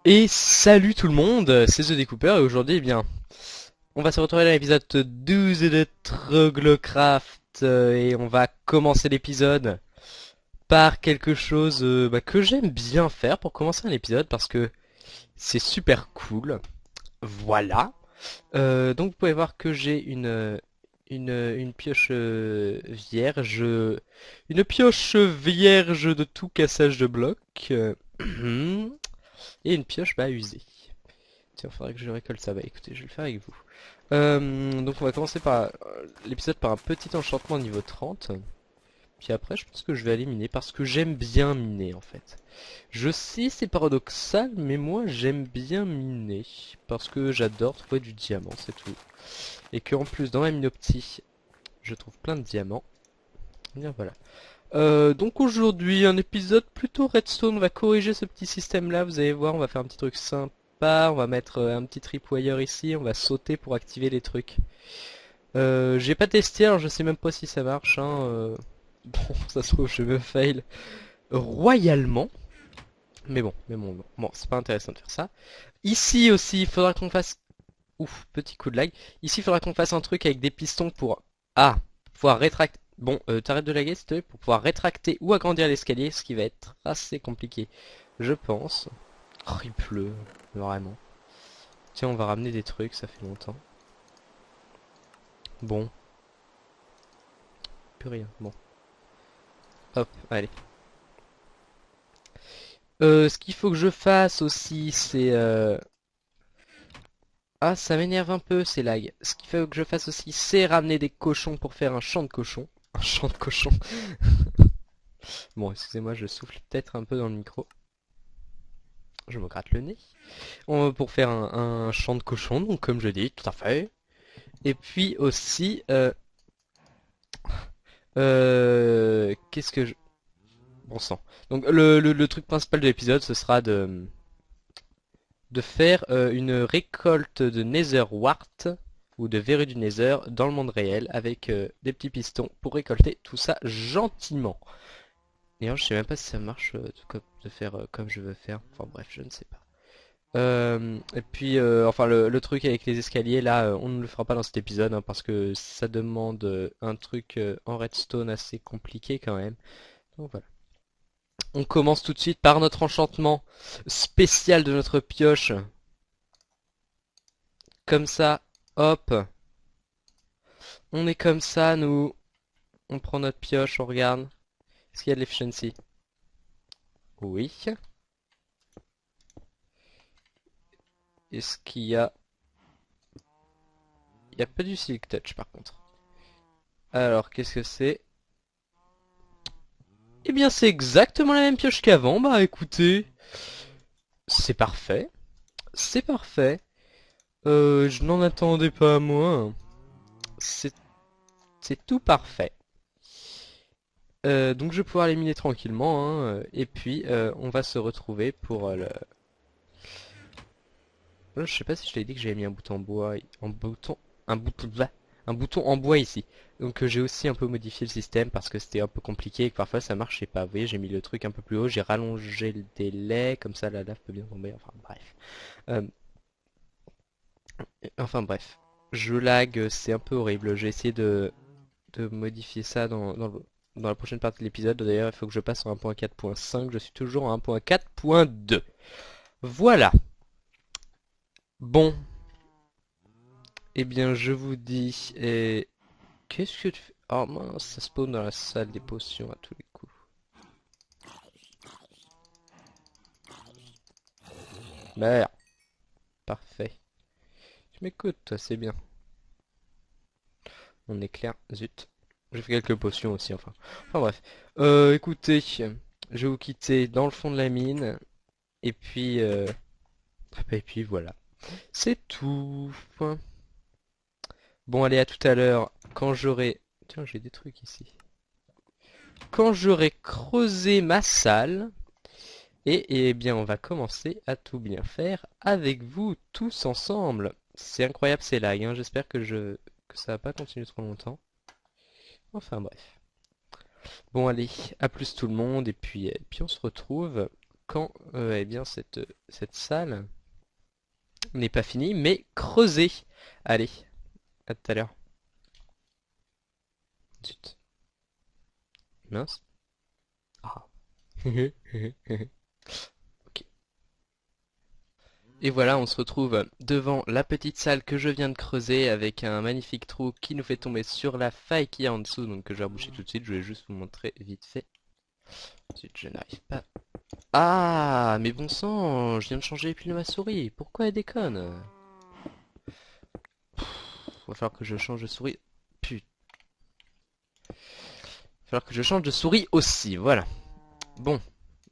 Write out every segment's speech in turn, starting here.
Et salut tout le monde, c'est The Decouper et aujourd'hui, eh bien, on va se retrouver dans l'épisode 12 de Troglocraft et on va commencer l'épisode par quelque chose que j'aime bien faire pour commencer un épisode parce que c'est super cool. Voilà. Donc vous pouvez voir que j'ai une pioche vierge, une pioche vierge de tout cassage de blocs et une pioche usée. Tiens, faudrait que je récolte ça. Bah écoutez, je vais le faire avec vous. Donc on va commencer par l'épisode par un petit enchantement niveau 30. Puis après, je pense que je vais aller miner parce que j'aime bien miner en fait. Je sais, c'est paradoxal, mais moi j'aime bien miner parce que j'adore trouver du diamant, c'est tout. Et que en plus, dans ma mine optique, je trouve plein de diamants. Et bien voilà. Donc aujourd'hui, un épisode plutôt redstone. On va corriger ce petit système là. Vous allez voir, on va faire un petit truc sympa. On va mettre un petit tripwire ici. On va sauter pour activer les trucs. J'ai pas testé, alors je sais même pas si ça marche. Bon, ça se trouve, je me fail royalement. Mais bon, c'est pas intéressant de faire ça. Ici aussi, il faudra qu'on fasse... Ouf, petit coup de lag. Ici, il faudra qu'on fasse un truc avec des pistons pour... Ah, pouvoir rétracter... Bon, t'arrêtes de laguer, s'il te plaît, pour pouvoir rétracter ou agrandir l'escalier, ce qui va être assez compliqué, je pense. Oh, il pleut, vraiment. Tiens, on va ramener des trucs, ça fait longtemps. Bon, plus rien, bon. Hop, allez. Ce qu'il faut que je fasse aussi, c'est... Ah, ça m'énerve un peu ces lags. Ce qu'il faut que je fasse aussi, c'est ramener des cochons pour faire un champ de cochons. Un champ de cochons. Bon, excusez-moi, je souffle peut-être un peu dans le micro. Je me gratte le nez. Pour faire un champ de cochons, donc comme je dis, tout à fait. Et puis aussi... qu'est-ce que je... Bon sang. Donc le truc principal de l'épisode, ce sera de faire une récolte de Nether Wart ou de verrues du Nether dans le monde réel avec des petits pistons pour récolter tout ça gentiment. D'ailleurs, je sais même pas si ça marche de faire comme je veux faire. Enfin bref, je ne sais pas. Et puis, enfin, le truc avec les escaliers, là, on ne le fera pas dans cet épisode hein, parce que ça demande un truc en redstone assez compliqué quand même. Donc voilà. On commence tout de suite par notre enchantement spécial de notre pioche. Comme ça, hop, on est comme ça, nous. On prend notre pioche, on regarde. Est-ce qu'il y a de l'efficiency? Oui. Est-ce qu'il y a... Il n'y a pas du silk touch par contre. Alors, qu'est-ce que c'est? Eh bien, c'est exactement la même pioche qu'avant. Bah, écoutez, c'est parfait. C'est parfait. Je n'en attendais pas moins. C'est c'est tout parfait. Donc, je vais pouvoir les miner tranquillement. Et puis, on va se retrouver pour le... Je sais pas si je t'ai dit que j'avais mis un bouton en bois... Un bouton... Un bouton en bois ici. Donc, j'ai aussi un peu modifié le système parce que c'était un peu compliqué et que parfois ça marchait pas. Vous voyez, j'ai mis le truc un peu plus haut. J'ai rallongé le délai. Comme ça, la lave peut bien tomber. Enfin, bref. Euh, Enfin bref, je lag, c'est un peu horrible. J'ai essayé de modifier ça dans la prochaine partie de l'épisode. D'ailleurs, il faut que je passe en 1.4.5. Je suis toujours en 1.4.2. Voilà. Bon, eh bien, je vous dis... Qu'est-ce que tu fais? Oh mince, ça spawn dans la salle des potions à tous les coups. Merde, parfait. Tu m'écoutes, toi, c'est bien. On est clair, zut. J'ai fait quelques potions aussi, enfin. Enfin bref. Écoutez, je vais vous quitter dans le fond de la mine. Et puis, voilà. C'est tout. Bon, allez, à tout à l'heure. Quand j'aurai... Tiens, j'ai des trucs ici. Quand j'aurai creusé ma salle. Et eh bien, on va commencer à tout bien faire avec vous tous ensemble. C'est incroyable ces lags, hein. J'espère que ça va pas continuer trop longtemps. Enfin bref. Bon allez, à plus tout le monde et puis on se retrouve quand eh bien cette salle n'est pas finie, mais creusée. Allez, à tout à l'heure. Zut. Mince. Ah. Ok. Et voilà, on se retrouve devant la petite salle que je viens de creuser avec un magnifique trou qui nous fait tomber sur la faille qu'il y a en dessous, donc que je vais reboucher tout de suite. Je vais juste vous montrer vite fait. Ensuite, je n'arrive pas. Ah, mais bon sang, je viens de changer les piles de ma souris. Pourquoi elle déconne? Va falloir que je change de souris. Putain. Va falloir que je change de souris aussi, voilà. Bon,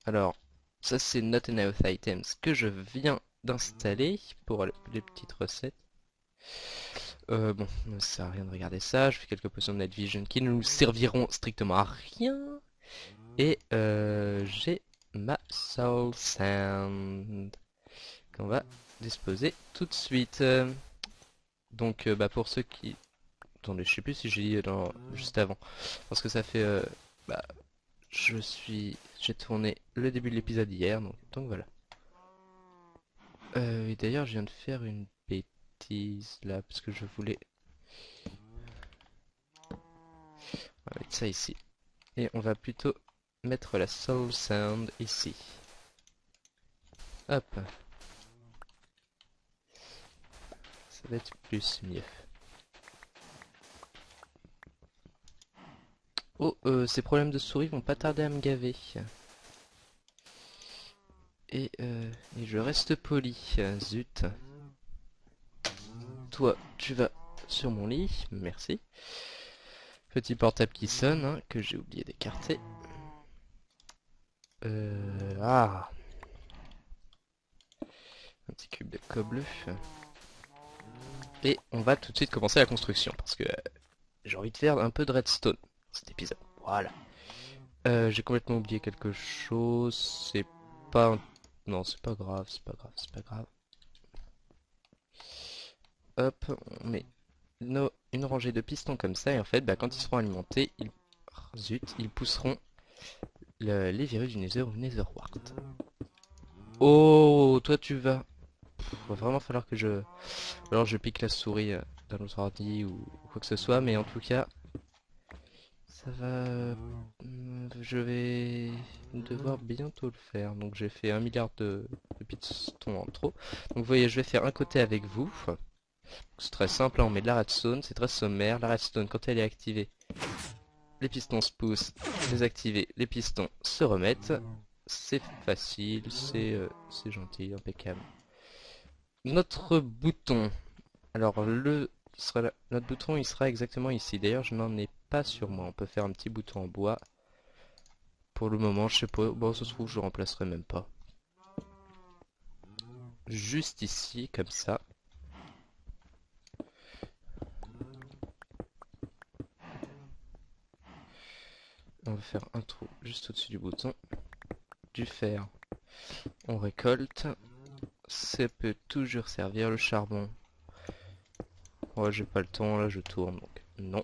alors, ça c'est Not Enough Items que je viens d'installer pour les petites recettes. Bon, ça sert à rien de regarder ça. Je fais quelques potions de Night Vision qui ne nous serviront strictement à rien. Et j'ai ma Soul Sand qu'on va disposer tout de suite. Donc, bah, pour ceux qui... Attendez, je sais plus si j'ai dit juste avant. Parce que ça fait... bah, j'ai tourné le début de l'épisode hier, donc voilà. Et d'ailleurs, je viens de faire une bêtise là, parce que je voulais... On va mettre ça ici. Et on va plutôt mettre la Soul Sand ici. Hop. Ça va être plus mieux. Oh, ces problèmes de souris vont pas tarder à me gaver. Et je reste poli. Zut. Toi, tu vas sur mon lit. Merci. Petit portable qui sonne, hein, que j'ai oublié d'écarter. Ah. Un petit cube de cobleu. Et on va tout de suite commencer la construction. Parce que j'ai envie de faire un peu de redstone dans cet épisode. Voilà. J'ai complètement oublié quelque chose. C'est pas... Non, c'est pas grave, c'est pas grave, c'est pas grave. Hop, on met une rangée de pistons comme ça. Et en fait, bah, quand ils seront alimentés, zut, ils pousseront les virus du Nether ou Netherwart. Oh, toi tu vas... Va vraiment falloir que je... Ou alors je pique la souris d'un autre ordi ou quoi que ce soit. Mais en tout cas, ça va... Je vais devoir bientôt le faire. Donc j'ai fait 1 milliard de pistons en trop. Donc vous voyez, je vais faire un côté avec vous. C'est très simple, hein, on met de la redstone, c'est très sommaire. La redstone, quand elle est activée, les pistons se poussent, désactivés, les pistons se remettent. C'est facile, c'est gentil, impeccable. Notre bouton, alors notre bouton il sera exactement ici. D'ailleurs je n'en ai pas sur moi, on peut faire un petit bouton en bois. Pour le moment je sais pas, bon ça se trouve je le remplacerai même pas. Juste ici, comme ça. On va faire un trou juste au-dessus du bouton. Du fer, on récolte. Ça peut toujours servir le charbon. Ouais, j'ai pas le temps, là je tourne, donc non.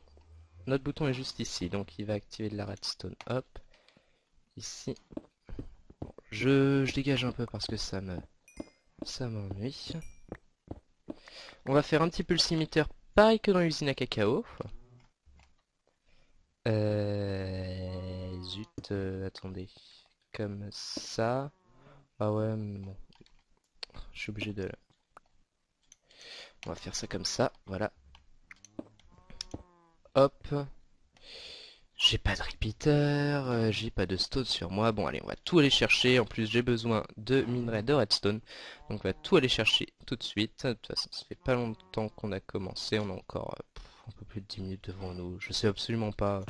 Notre bouton est juste ici, donc il va activer de la redstone. Hop, ici. Bon, je dégage un peu parce que ça m'ennuie. On va faire un petit peu le cimetière, pareil que dans l'usine à cacao. Zut, attendez. Comme ça. Ah ouais, bon. Je suis obligé de... On va faire ça comme ça, voilà. Hop. J'ai pas de repeater, j'ai pas de stone sur moi. Bon allez, on va tout aller chercher. En plus j'ai besoin de minerais de redstone. Donc on va tout aller chercher tout de suite. De toute façon ça fait pas longtemps qu'on a commencé. On a encore un peu plus de 10 minutes devant nous. Je sais absolument pas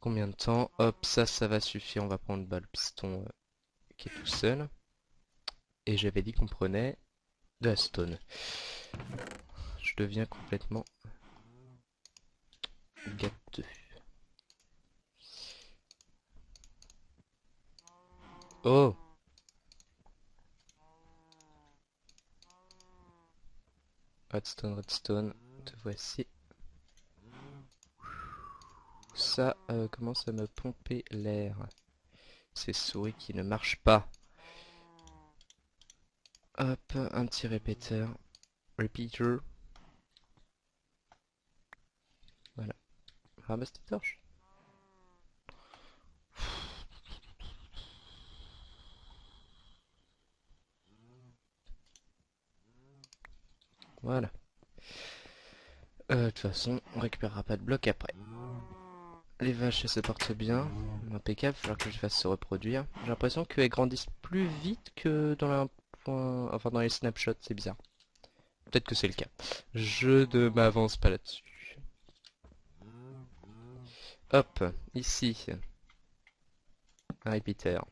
combien de temps. Hop, ça va suffire. On va prendre bah, le piston qui est tout seul. Et j'avais dit qu'on prenait de la stone. Je deviens complètement gâteux. Oh! Redstone, redstone, te voici. Ça commence à me pomper l'air. Ces souris qui ne marchent pas. Hop, un petit répéteur. Repeater. Voilà. Ramasse tes torches. Voilà. De toute façon, on récupérera pas de blocs après. Les vaches, elles se portent bien. Impeccable, il va falloir que je fasse se reproduire. J'ai l'impression qu'elles grandissent plus vite que dans la point... enfin, dans les snapshots, c'est bizarre. Peut-être que c'est le cas. Je ne m'avance pas là-dessus. Hop, ici, un repeater.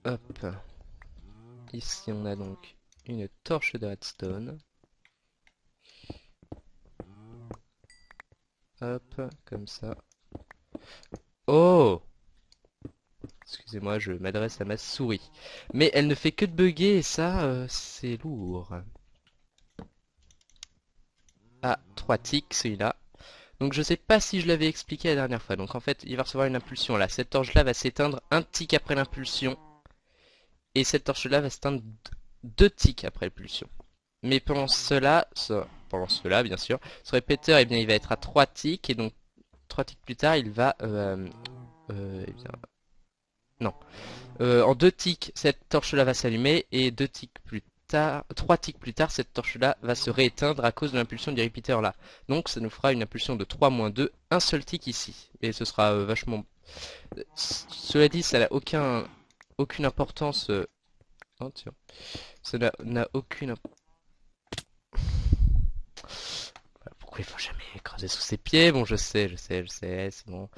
Hop, ici on a donc une torche de redstone. Hop, comme ça. Oh! Excusez-moi, je m'adresse à ma souris. Mais elle ne fait que de bugger et ça, c'est lourd. Ah, 3 ticks celui-là. Donc je sais pas si je l'avais expliqué la dernière fois. Donc en fait, il va recevoir une impulsion là. Cette torche-là va s'éteindre un tick après l'impulsion. Et cette torche-là va s'éteindre 2 ticks après l'impulsion. Mais pendant cela, bien sûr, ce répéteur, eh bien, il va être à 3 ticks. Et donc 3 ticks plus tard, il va... eh bien, non. En 2 ticks, cette torche-là va s'allumer. Et 2 ticks plus tard, 3 ticks plus tard, cette torche-là va se rééteindre à cause de l'impulsion du repeater là. Donc ça nous fera une impulsion de 3 moins 2, un seul tick ici. Et ce sera vachement... Cela dit, ça n'a aucune importance... Oh, tiens. Ça n'a aucune... Pourquoi il faut jamais creuser sous ses pieds? Bon, je sais, c'est bon.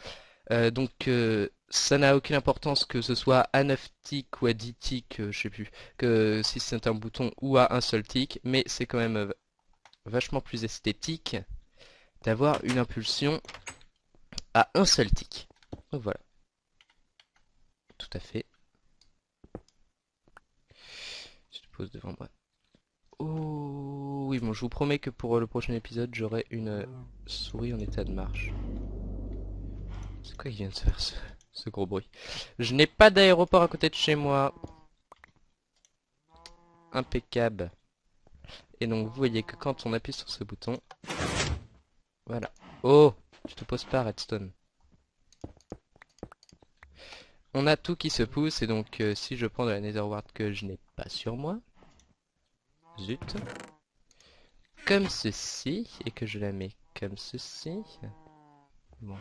Ça n'a aucune importance que ce soit à 9 ticks ou à 10 ticks, je sais plus, que si c'est un bouton ou à un seul tick, mais c'est quand même vachement plus esthétique d'avoir une impulsion à un seul tick. Donc voilà, tout à fait. Je te pose devant moi. Oh oui, bon, je vous promets que pour le prochain épisode, j'aurai une souris en état de marche. C'est quoi qui vient de se faire ce gros bruit? Je n'ai pas d'aéroport à côté de chez moi. Impeccable. Et donc vous voyez que quand on appuie sur ce bouton, voilà. Oh, tu te poses pas, Redstone. On a tout qui se pousse et donc si je prends de la Netherwart que je n'ai pas sur moi, zut, comme ceci, et que je la mets comme ceci, bon,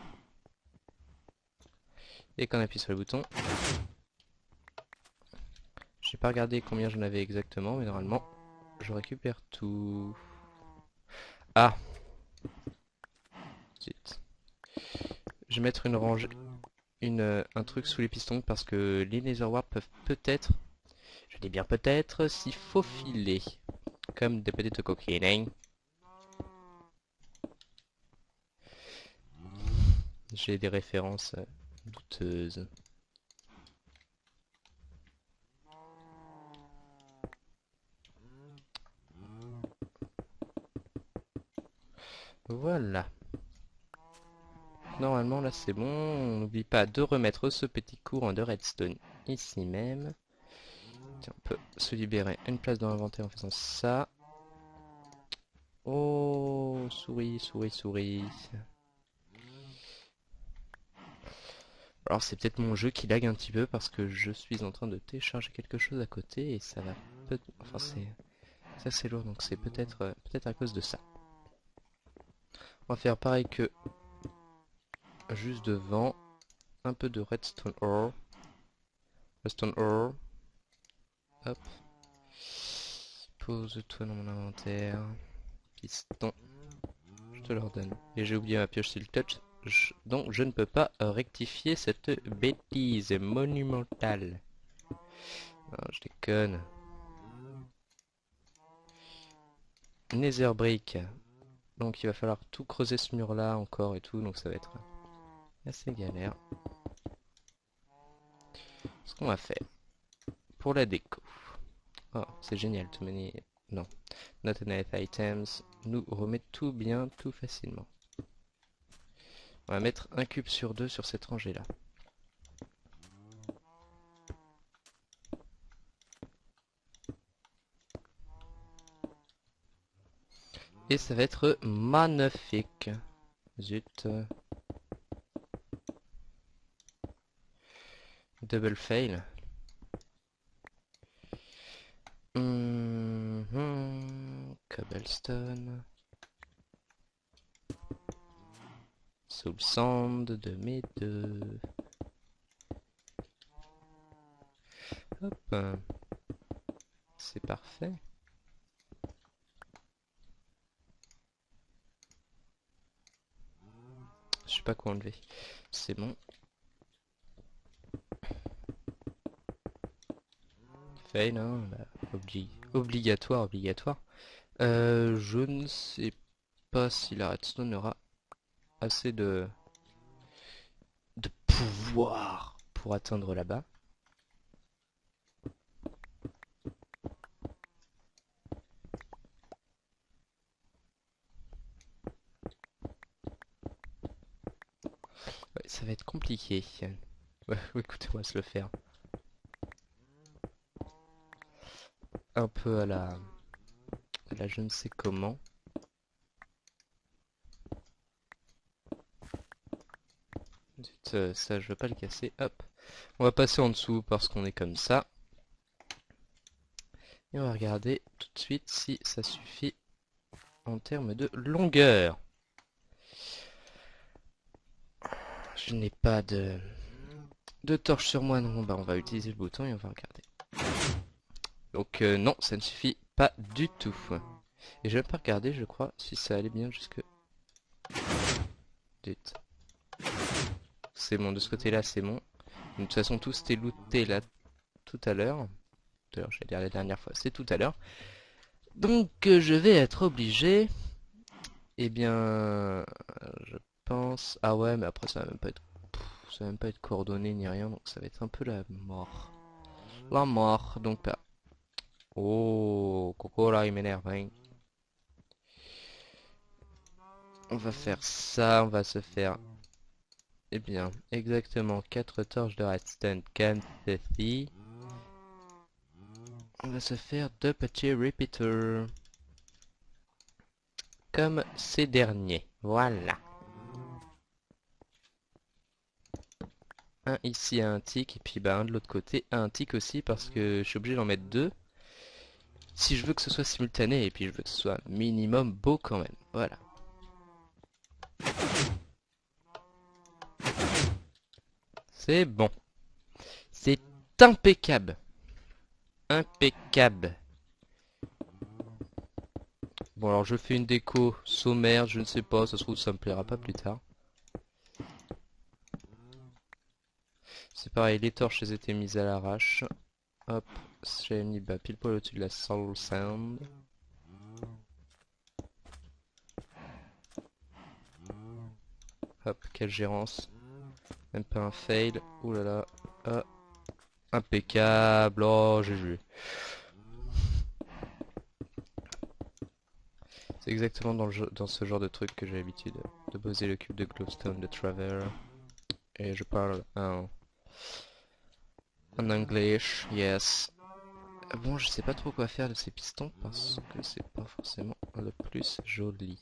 et qu'on appuie sur le bouton, j'ai pas regardé combien j'en avais exactement, mais normalement, je récupère tout. Ah, zut. Je vais mettre une rangée, un truc sous les pistons parce que les Netherwart peuvent peut-être, je dis bien peut-être, s'y faufiler, comme des petites coquines, hein. J'ai des références douteuses. Voilà. Normalement là c'est bon. On n'oublie pas de remettre ce petit courant de redstone ici même. Tiens, on peut se libérer une place dans l'inventaire en faisant ça. Oh, souris, souris, souris. Alors c'est peut-être mon jeu qui lag un petit peu parce que je suis en train de télécharger quelque chose à côté et ça va enfin c'est assez lourd donc c'est peut-être à cause de ça. On va faire pareil que juste devant. Un peu de redstone ore. Redstone ore. Hop. Pose-toi dans mon inventaire. Piston. Je te l'ordonne. Et j'ai oublié ma pioche Silk Touch. Donc je ne peux pas rectifier cette bêtise monumentale. Non, je déconne. Nether Brick. Donc il va falloir tout creuser ce mur là encore et tout. Donc ça va être assez galère. Ce qu'on va faire pour la déco. Oh, c'est génial. Too many... Non. Not enough items. Nous remet tout bien, tout facilement. On va mettre un cube sur deux sur cette rangée là. Et ça va être magnifique. Zut. Double fail. Cobblestone. Soul Sand de mes deux. Hop. C'est parfait. Je sais pas quoi enlever. C'est bon. Fail, hein, bah, obligatoire, obligatoire. Je ne sais pas si la redstone aura assez de pouvoir pour atteindre là-bas. Ouais, ça va être compliqué. Ouais, écoutez, on va se le faire. Un peu à la je ne sais comment. Zut, ça, je veux pas le casser. Hop. On va passer en dessous parce qu'on est comme ça. Et on va regarder tout de suite si ça suffit en termes de longueur. Je n'ai pas de torche sur moi, non. Bah, on va utiliser le bouton et on va regarder. Donc, non, ça ne suffit pas du tout. Et je vais pas regarder, je crois, si ça allait bien jusque... Zut. C'est bon, de ce côté-là, c'est bon. De toute façon, tout c'était looté là tout à l'heure. D'ailleurs, j'allais dire la dernière fois, c'est tout à l'heure. Donc, je vais être obligé. Eh bien, je pense. Ah ouais, mais après, ça va même pas être. Ça va même pas être coordonné ni rien, donc ça va être un peu la mort. La mort, donc pas. Oh, Coco là, il m'énerve, hein. On va faire ça, on va se faire. Eh bien, exactement 4 torches de redstone comme ceci. On va se faire 2 petits repeaters. Comme ces derniers. Voilà. Un ici à un tick, et puis bah un de l'autre côté à un tick aussi, parce que je suis obligé d'en mettre deux. Si je veux que ce soit simultané, et puis je veux que ce soit minimum beau quand même. Voilà. C'est bon. C'est impeccable. Impeccable. Bon alors je fais une déco sommaire, je ne sais pas, ça se trouve ça me plaira pas plus tard. C'est pareil, les torches elles étaient mises à l'arrache. Hop, j'avais mis bah, pile poil au-dessus de la soul sand. Hop, quelle gérance. Même pas un fail. Ouh là là. Ah, impeccable. Oh, j'ai joué. C'est exactement dans ce genre de truc que j'ai l'habitude de poser le cube de glowstone de Traver. Et je parle en anglais, yes. Bon, je sais pas trop quoi faire de ces pistons parce que c'est pas forcément le plus joli.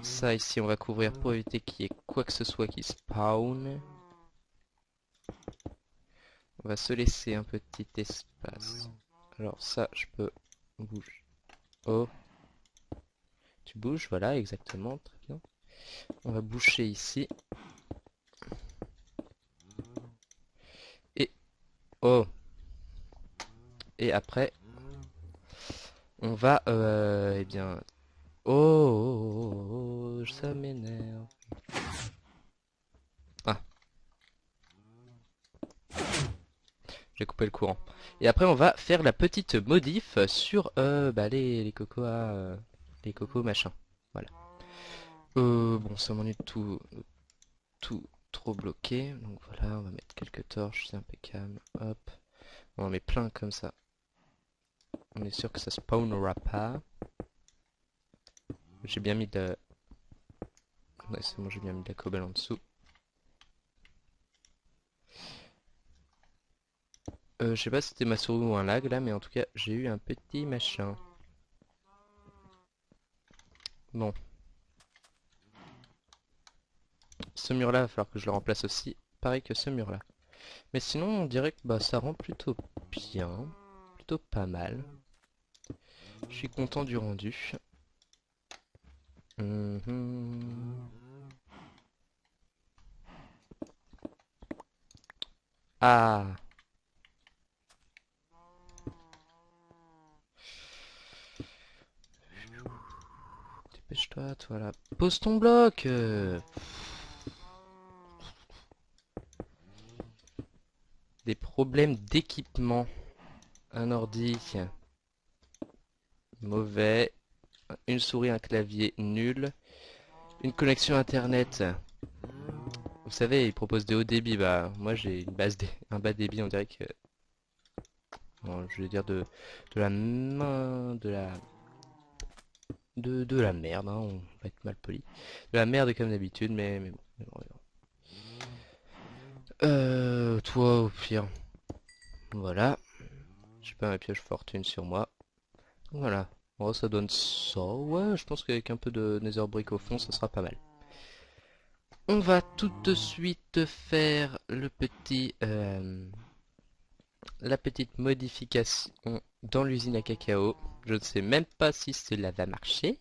Ça ici, on va couvrir pour éviter qu'il y ait quoi que ce soit qui spawn. On va se laisser un petit espace. Alors ça, je peux bouger. Oh, tu bouges, voilà, exactement, très bien. On va boucher ici. Et, oh, et après, on va, eh bien, oh, ça m'énerve. Ah, j'ai coupé le courant. Et après, on va faire la petite modif sur bah, les cocos les cocos machin. Voilà. Bon, ça m'ennuie de tout trop bloqué. Donc voilà, on va mettre quelques torches, c'est impeccable. Hop, on en met plein comme ça. On est sûr que ça spawnera pas. J'ai bien mis de... Ouais, c'est bon, j'ai bien mis de la cobble en dessous. Je sais pas si c'était ma souris ou un lag là, mais en tout cas, j'ai eu un petit machin. Bon, ce mur-là, il va falloir que je le remplace aussi. Pareil que ce mur-là. Mais sinon, on dirait que bah, ça rend plutôt bien. Plutôt pas mal. Je suis content du rendu. Mhm. Ah, dépêche-toi, toi là. Pose ton bloc. Des problèmes d'équipement. Un ordi mauvais. Une souris, un clavier nul. Une connexion internet. Vous savez, ils proposent des hauts débits. Bah, moi j'ai un bas débit. On dirait que, bon, je vais dire de la main, de la merde. Hein, on va être mal poli. De la merde comme d'habitude, mais bon. Toi au pire. Voilà. J'ai pas ma pioche fortune sur moi. Voilà. Oh, ça donne ça. Ouais, je pense qu'avec un peu de nether brick au fond, ça sera pas mal. On va tout de suite faire la petite modification dans l'usine à cacao. Je ne sais même pas si cela va marcher.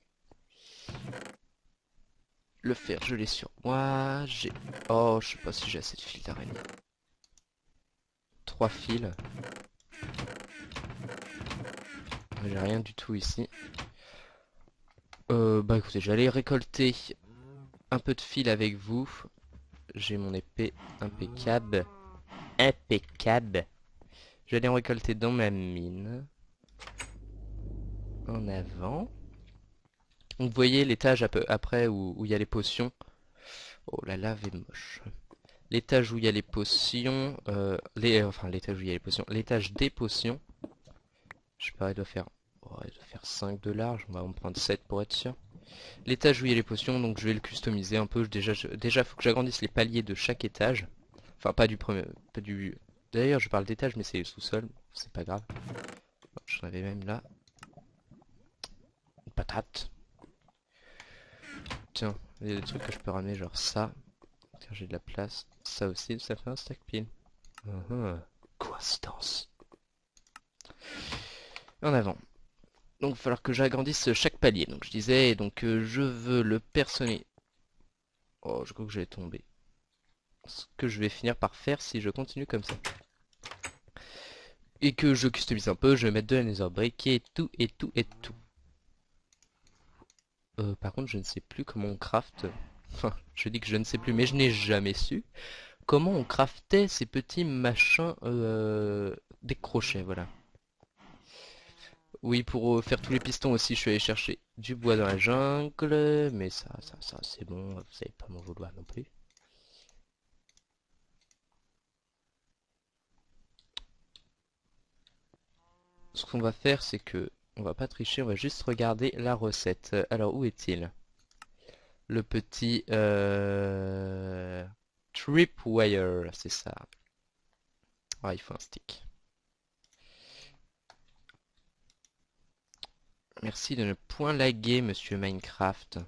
Le fer, je l'ai sur moi. Oh, je sais pas si j'ai assez de fils d'araignée. 3 fils. J'ai rien du tout ici. Bah écoutez, j'allais récolter un peu de fil avec vous. J'ai mon épée impeccable. Impeccable. J'allais en récolter dans ma mine. En avant. Donc vous voyez l'étage après où il y a les potions. Oh, la lave est moche. L'étage où il y a les potions. Enfin, l'étage où il y a les potions. L'étage des potions. Je sais pas, il doit faire 5 de large. On va en prendre 7 pour être sûr. L'étage où il y a les potions, donc je vais le customiser un peu. Déjà, faut que j'agrandisse les paliers de chaque étage. Enfin, pas du premier. Pas du. D'ailleurs, je parle d'étage, mais c'est le sous-sol. C'est pas grave. J'en avais même là. Une patate. Tiens, il y a des trucs que je peux ramener, genre ça. Tiens, j'ai de la place. Ça aussi, ça fait un stack pile. Coïncidence. En avant. Donc, il va falloir que j'agrandisse chaque palier. Donc, je disais, donc je veux le personner. Oh, je crois que je vais tomber. Ce que je vais finir par faire si je continue comme ça. Et que je customise un peu, je vais mettre de la nether brick et tout, et tout, et tout. Par contre, je ne sais plus comment on craft. Enfin, je dis que je ne sais plus, mais je n'ai jamais su comment on craftait ces petits machins des crochets, voilà. Oui, pour faire tous les pistons aussi, je suis allé chercher du bois dans la jungle, mais ça, c'est bon, vous savez pas m'en vouloir non plus. Ce qu'on va faire, c'est que on va pas tricher, on va juste regarder la recette. Alors, où est-il? Le petit tripwire, c'est ça. Ah, il faut un stick. Merci de ne point laguer, monsieur Minecraft.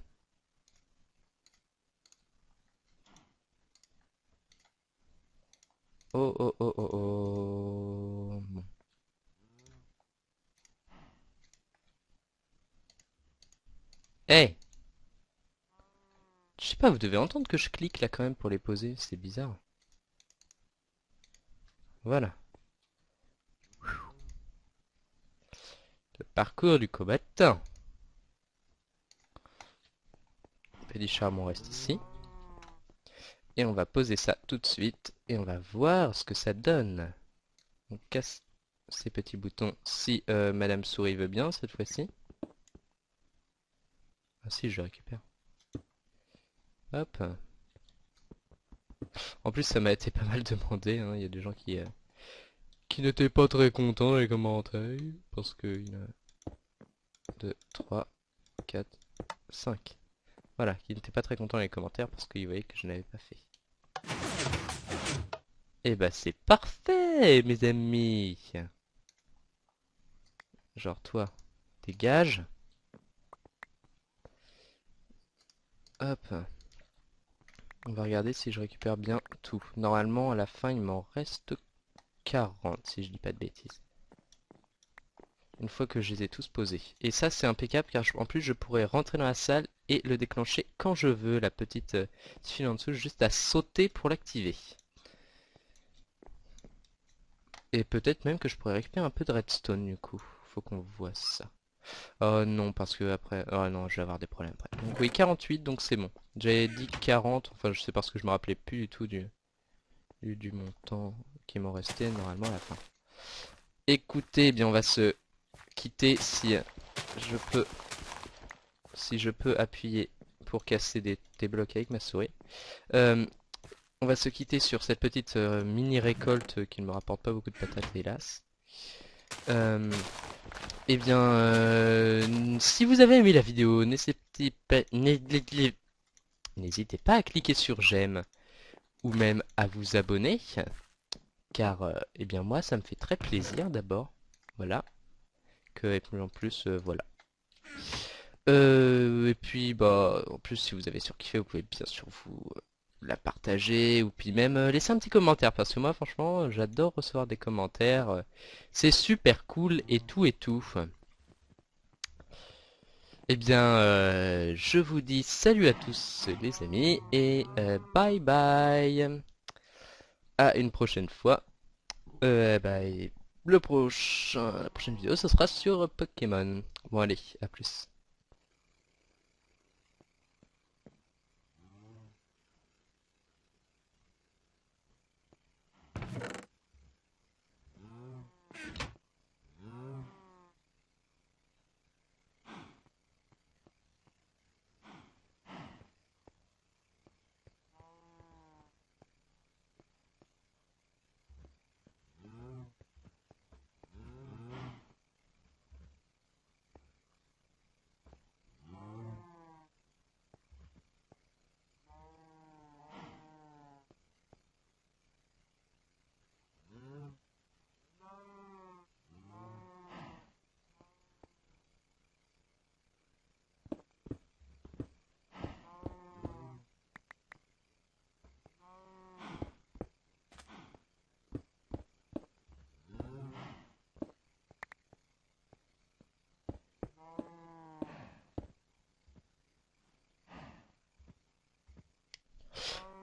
Oh oh oh oh oh. Bon. Eh, je sais pas, vous devez entendre que je clique là quand même pour les poser, c'est bizarre. Voilà. Le parcours du combattant. Petit charme, on reste ici. Et on va poser ça tout de suite. Et on va voir ce que ça donne. On casse ces petits boutons si Madame Souris veut bien cette fois-ci. Ah si, je le récupère. Hop. En plus, ça m'a été pas mal demandé, hein. Il y a des gens qui n'étaient pas très contents dans les commentaires. Parce que il y en a 2, 3, 4, 5. Voilà, qui n'étaient pas très contents dans les commentaires parce qu'ils voyaient que je n'avais pas fait. Et bah c'est parfait, mes amis. Genre toi, dégage. Hop. On va regarder si je récupère bien tout. Normalement, à la fin, il m'en reste 40, si je dis pas de bêtises. Une fois que je les ai tous posés. Et ça, c'est impeccable, car en plus, je pourrais rentrer dans la salle et le déclencher quand je veux. La petite file en dessous, juste à sauter pour l'activer. Et peut-être même que je pourrais récupérer un peu de redstone, du coup. Faut qu'on voit ça. Oh non, parce que après... Oh non, je vais avoir des problèmes après. Donc oui, 48, donc c'est bon. J'avais dit 40, enfin je sais parce que je me rappelais plus du tout du montant qui m'en restait normalement à la fin. Écoutez, eh bien on va se quitter je peux si je peux appuyer pour casser des blocs avec ma souris. Euh, on va se quitter sur cette petite mini récolte qui ne me rapporte pas beaucoup de patates hélas. Euh, Eh bien, si vous avez aimé la vidéo, n'hésitez pas à cliquer sur j'aime ou même à vous abonner, car eh bien moi ça me fait très plaisir d'abord, voilà, que et plus en plus voilà. Et puis bah en plus si vous avez surkiffé, vous pouvez bien sûr vous la partager ou puis même laisser un petit commentaire parce que moi franchement j'adore recevoir des commentaires, c'est super cool et tout et tout. Eh bien, je vous dis salut à tous les amis et bye bye. À une prochaine fois. Et la prochaine vidéo, ce sera sur Pokémon. Bon allez, à plus.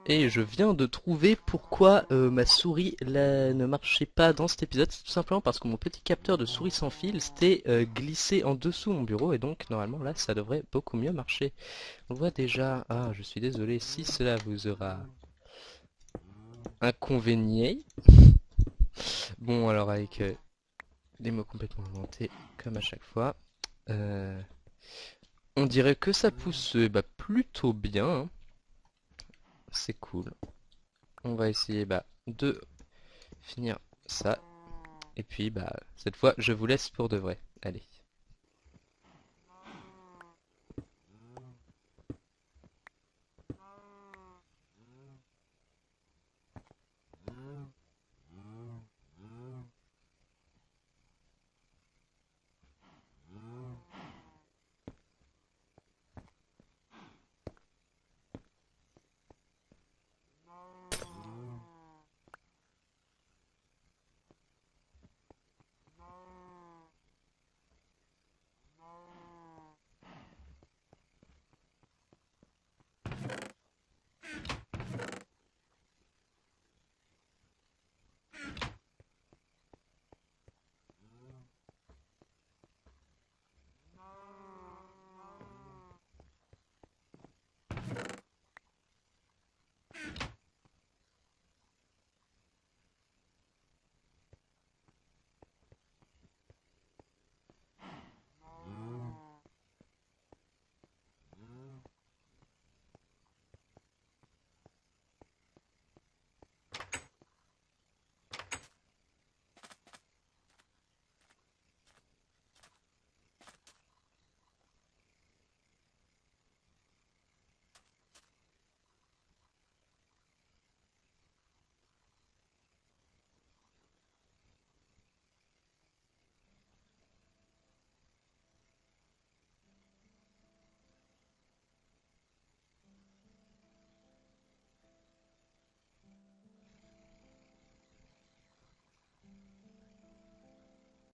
Et je viens de trouver pourquoi ma souris ne marchait pas dans cet épisode. C'est tout simplement parce que mon petit capteur de souris sans fil s'était glissé en dessous mon bureau et donc normalement là ça devrait beaucoup mieux marcher. On voit déjà, ah je suis désolé si cela vous aura inconvénient. Bon alors avec des mots complètement inventés comme à chaque fois. Euh, on dirait que ça pousse bah, plutôt bien, hein. C'est cool. On va essayer de finir ça. Et puis, cette fois, je vous laisse pour de vrai. Allez.